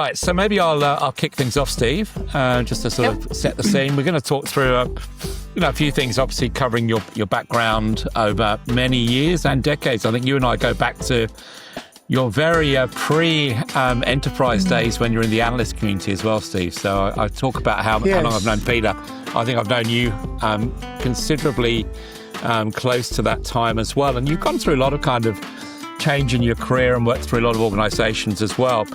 right, so maybe I'll kick things off, Steve, just to sort of set the scene. We're going to talk through a few things, obviously covering your background over many years and decades. I think you and I go back to your very pre-enterprise days when you're in the analyst community as well, Steve. So I talk about how long I've known Peter. I think I've known you considerably close to that time as well. And you've gone through a lot of kind of change in your career and worked through a lot of organizations as well.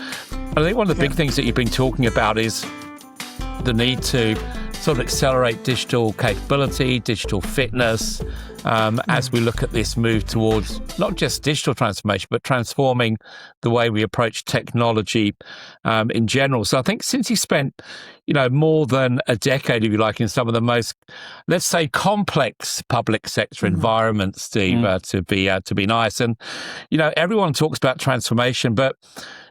I think one of the big things that you've been talking about is the need to sort of accelerate digital capability, digital fitness, as we look at this move towards not just digital transformation, but transforming the way we approach technology in general. So I think since you spent, more than a decade, if you like, in some of the most, let's say, complex public sector environments, Steve, to be nice. And, everyone talks about transformation, but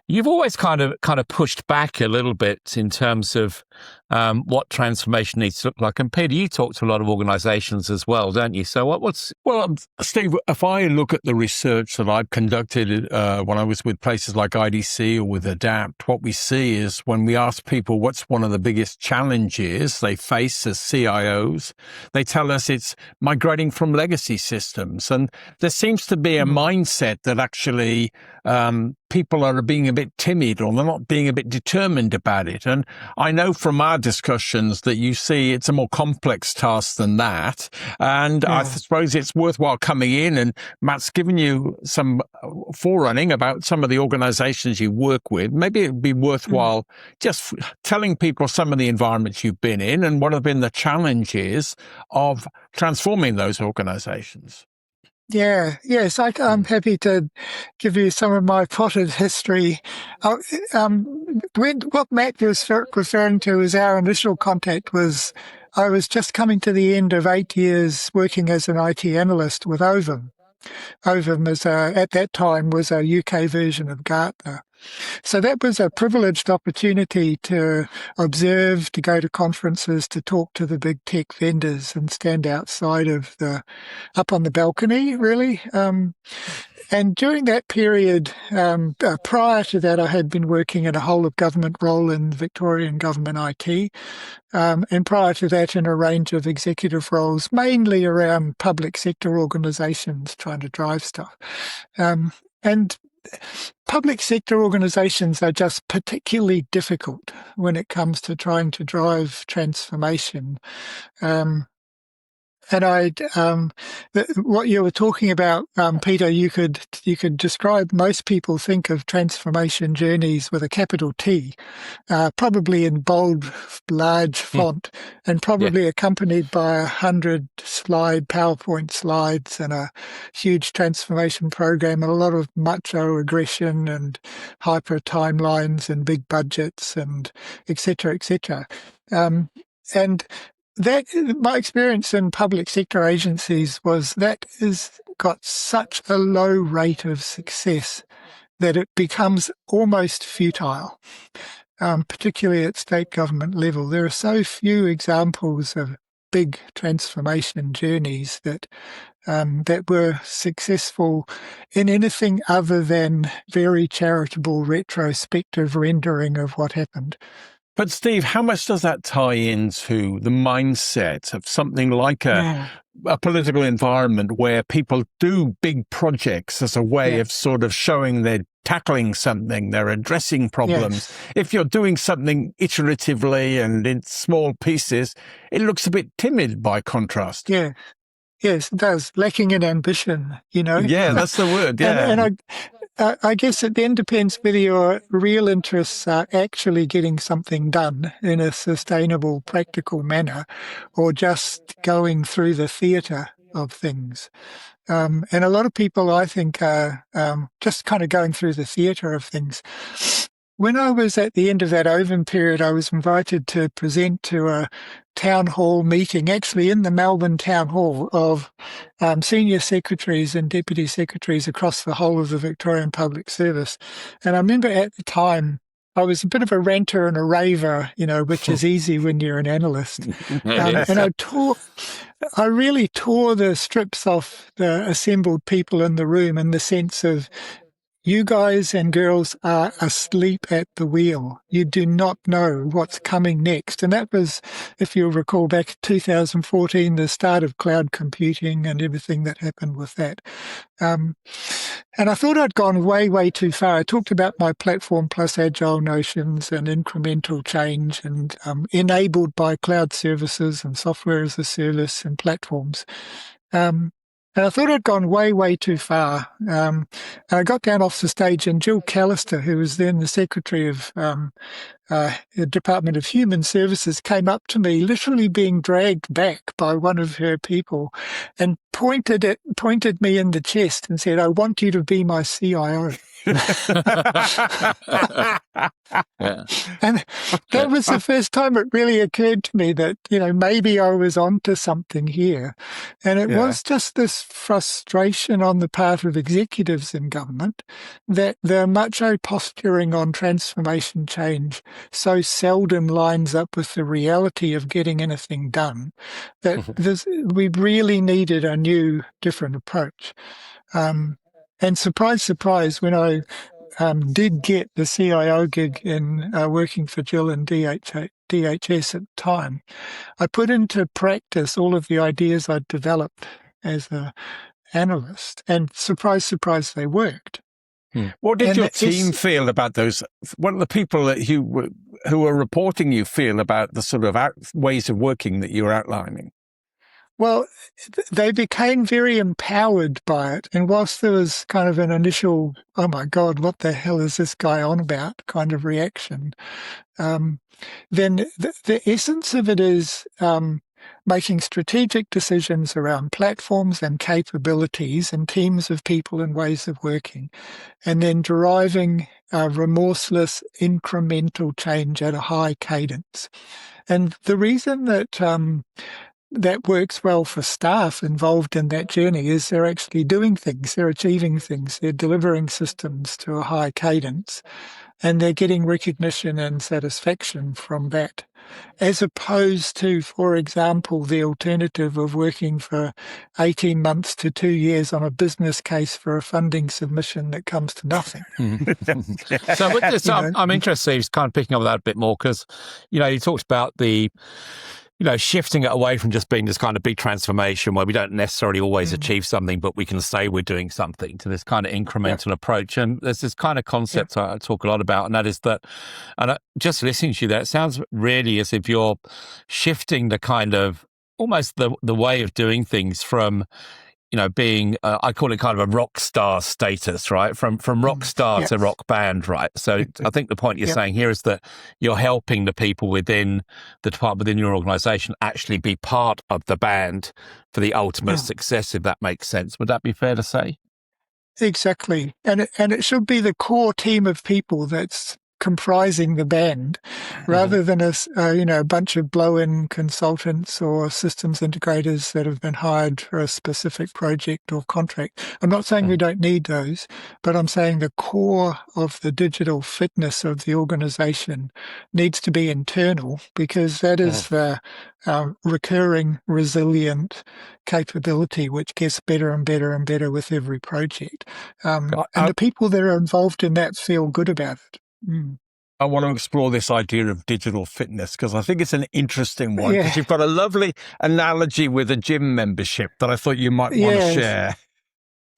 you've always kind of pushed back a little bit in terms of what transformation needs to look like. And Peter, you talk to a lot of organizations as well, don't you? So Well, Steve, if I look at the research that I've conducted when I was with places like IDC or with ADAPT, what we see is when we ask people what's one of the biggest challenges they face as CIOs, they tell us it's migrating from legacy systems. And there seems to be a mindset that actually people are being a bit timid or they're not being a bit determined about it. And I know from our discussions that you see it's a more complex task than that. And I suppose it's worthwhile coming in, and Matt's given you some forerunning about some of the organizations you work with. Maybe it would be worthwhile just telling people some of the environments you've been in and what have been the challenges of transforming those organizations. Yes, I'm happy to give you some of my potted history. What Matt was referring to as our initial contact was I was just coming to the end of 8 years working as an IT analyst with Ovum. Ovum at that time was a UK version of Gartner. So that was a privileged opportunity to observe, to go to conferences, to talk to the big tech vendors and stand outside of up on the balcony, really. And during that period, prior to that, I had been working in a whole of government role in Victorian government IT. And prior to that, in a range of executive roles, mainly around public sector organisations trying to drive stuff. And public sector organisations are just particularly difficult when it comes to trying to drive transformation. And what you were talking about, Peter, you could describe. Most people think of transformation journeys with a capital T, probably in bold, large font, and probably accompanied by 100-slide PowerPoint slides and a huge transformation program and a lot of macho aggression and hyper timelines and big budgets and et cetera, et cetera. And that my experience in public sector agencies was that is got such a low rate of success that it becomes almost futile, particularly at state government level. There are so few examples of big transformation journeys that were successful in anything other than very charitable retrospective rendering of what happened. But Steve, how much does that tie into the mindset of something like a political environment where people do big projects as a way of sort of showing they're tackling something, they're addressing problems? If you're doing something iteratively and in small pieces, it looks a bit timid by contrast. Yes, it does. Lacking in ambition, Yeah, that's the word. Yeah. And I guess it then depends whether your real interests are actually getting something done in a sustainable, practical manner, or just going through the theatre of things. And a lot of people, I think, are just kind of going through the theatre of things. When I was at the end of that Ovum period, I was invited to present to a town hall meeting, actually in the Melbourne Town Hall, of senior secretaries and deputy secretaries across the whole of the Victorian Public Service. And I remember at the time, I was a bit of a ranter and a raver, which is easy when you're an analyst. And I really tore the strips off the assembled people in the room in the sense of, You guys and girls are asleep at the wheel. You do not know what's coming next. And that was, if you'll recall, back in 2014, the start of cloud computing and everything that happened with that. And I thought I'd gone way, way too far. I talked about my platform plus agile notions and incremental change and enabled by cloud services and software as a service and platforms. And I thought I'd gone way, way too far. I got down off the stage, and Jill Callister, who was then the Secretary of the Department of Human Services, came up to me, literally being dragged back by one of her people, and pointed me in the chest and said, "I want you to be my CIO." Yeah. And that was the first time it really occurred to me that, maybe I was onto something here. And it was just this frustration on the part of executives in government that their macho posturing on transformation change so seldom lines up with the reality of getting anything done, that we really needed a new, different approach. And surprise, surprise, when I did get the CIO gig in working for Jill and DHS at the time, I put into practice all of the ideas I'd developed as an analyst, and surprise, surprise, they worked. What did your team feel about those? What do the people that who were reporting you feel about the sort of ways of working that you were outlining? Well, they became very empowered by it. And whilst there was kind of an initial, "Oh my God, what the hell is this guy on about?" kind of reaction, then the essence of it is making strategic decisions around platforms and capabilities and teams of people and ways of working, and then deriving remorseless incremental change at a high cadence. And the reason that that works well for staff involved in that journey is they're actually doing things, they're achieving things, they're delivering systems to a high cadence, and they're getting recognition and satisfaction from that, as opposed to, for example, the alternative of working for 18 months to 2 years on a business case for a funding submission that comes to nothing. So with this, I'm interested, just kind of picking up that a bit more, because, you talked about the shifting it away from just being this kind of big transformation where we don't necessarily always achieve something, but we can say we're doing something, to this kind of incremental approach. And there's this kind of concept I talk a lot about, and that is that, and just listening to you there, it sounds really as if you're shifting the kind of almost the way of doing things from, being, I call it kind of a rock star status, right? From rock star to rock band, right? So I think the point you're saying here is that you're helping the people within the department, within your organization, actually be part of the band for the ultimate success, if that makes sense. Would that be fair to say? Exactly. And it should be the core team of people that's comprising the band, rather than a bunch of blow-in consultants or systems integrators that have been hired for a specific project or contract. I'm not saying we don't need those, but I'm saying the core of the digital fitness of the organization needs to be internal, because that is the recurring, resilient capability which gets better and better and better with every project. And the people that are involved in that feel good about it. I want to explore this idea of digital fitness, because I think it's an interesting one, because you've got a lovely analogy with a gym membership that I thought you might want to share.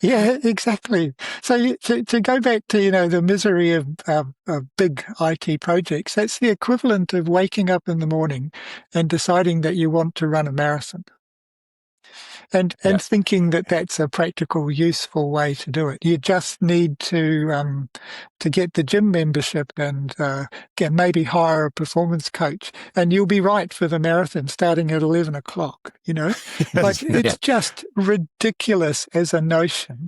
Yeah, exactly. So to go back to, the misery of big IT projects, that's the equivalent of waking up in the morning and deciding that you want to run a marathon. And thinking that that's a practical, useful way to do it. You just need to get the gym membership and maybe hire a performance coach, and you'll be right for the marathon starting at 11 o'clock. It's just ridiculous as a notion.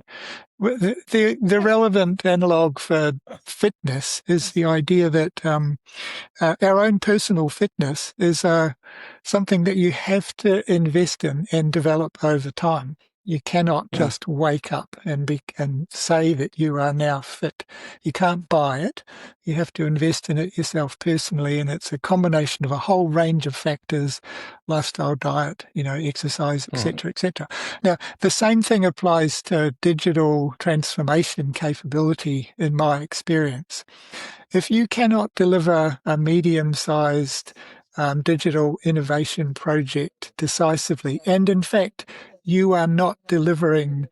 The relevant analog for fitness is the idea that our own personal fitness is something that you have to invest in and develop over time. You cannot just wake up and say that you are now fit. You can't buy it. You have to invest in it yourself personally, and it's a combination of a whole range of factors: lifestyle, diet, exercise, etc., etc. Now, the same thing applies to digital transformation capability, in my experience. If you cannot deliver a medium-sized digital innovation project decisively, and in fact, you are not delivering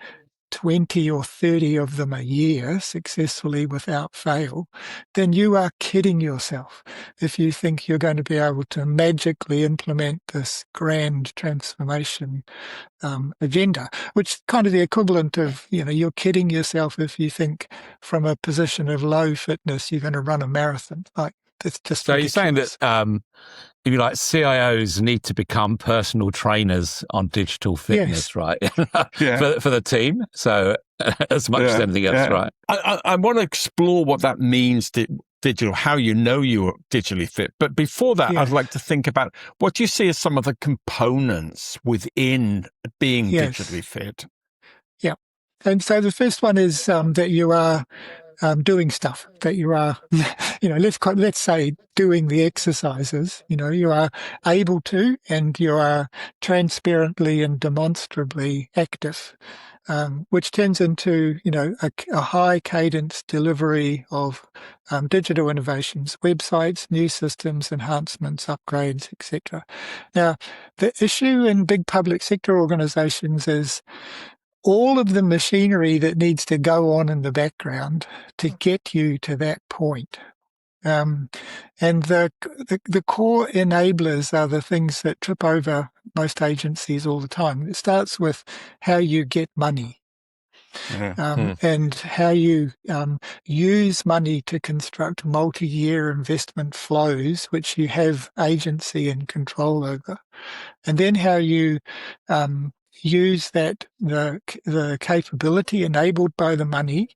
20 or 30 of them a year successfully without fail, then you are kidding yourself if you think you're going to be able to magically implement this grand transformation agenda, which is kind of the equivalent of, you're kidding yourself if you think from a position of low fitness you're going to run a marathon. Like, it's just So ridiculous. you're saying that if you like, CIOs need to become personal trainers on digital fitness, right? for the team. So as much as anything else, right? I want to explore what that means to digital, how you know you're digitally fit. But before that, I'd like to think about what do you see as some of the components within being digitally fit? Yeah. And so the first one is that you are doing stuff, that you are, let's say doing the exercises, you are able to, and you are transparently and demonstrably active, which turns into, a high cadence delivery of digital innovations, websites, new systems, enhancements, upgrades, etc. Now, the issue in big public sector organizations is all of the machinery that needs to go on in the background to get you to that point. And the core enablers are the things that trip over most agencies all the time. It starts with how you get money. And how you use money to construct multi-year investment flows, which you have agency and control over. And then how you use the capability enabled by the money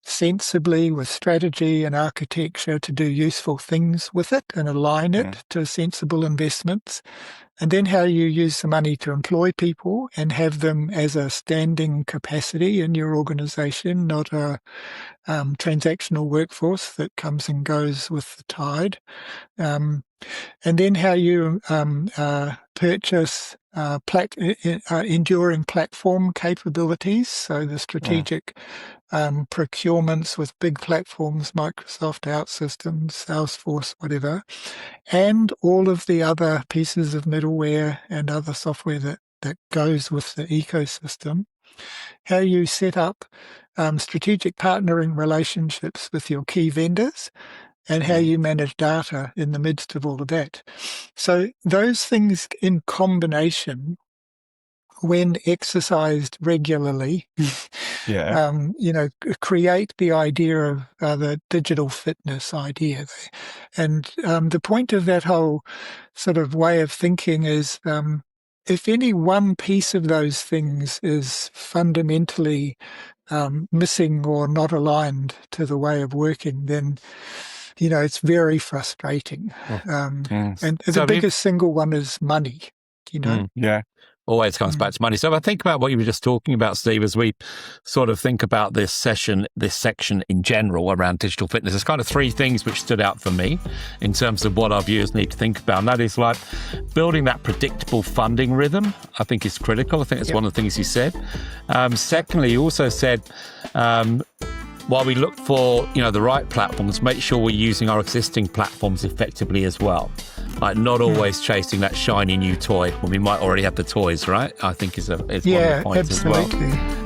sensibly with strategy and architecture to do useful things with it and align it to sensible investments. And then how you use the money to employ people and have them as a standing capacity in your organization, not a transactional workforce that comes and goes with the tide. And then how you purchase enduring platform capabilities, so the strategic procurements with big platforms, Microsoft, OutSystems, Salesforce, whatever, and all of the other pieces of middleware and other software that goes with the ecosystem. How you set up strategic partnering relationships with your key vendors, and how you manage data in the midst of all of that. So those things in combination, when exercised regularly, create the idea of the digital fitness idea. And the point of that whole sort of way of thinking is if any one piece of those things is fundamentally missing or not aligned to the way of working, then it's very frustrating. And the biggest single one is money, Always comes back to money. So if I think about what you were just talking about, Steve, as we sort of think about this section in general around digital fitness, there's kind of three things which stood out for me in terms of what our viewers need to think about. And that is like building that predictable funding rhythm, I think is critical. I think it's one of the things you said. Secondly, you also said, while we look for, the right platforms, make sure we're using our existing platforms effectively as well. Like not always chasing that shiny new toy when we might already have the toys, right? I think is one of the points absolutely. as well.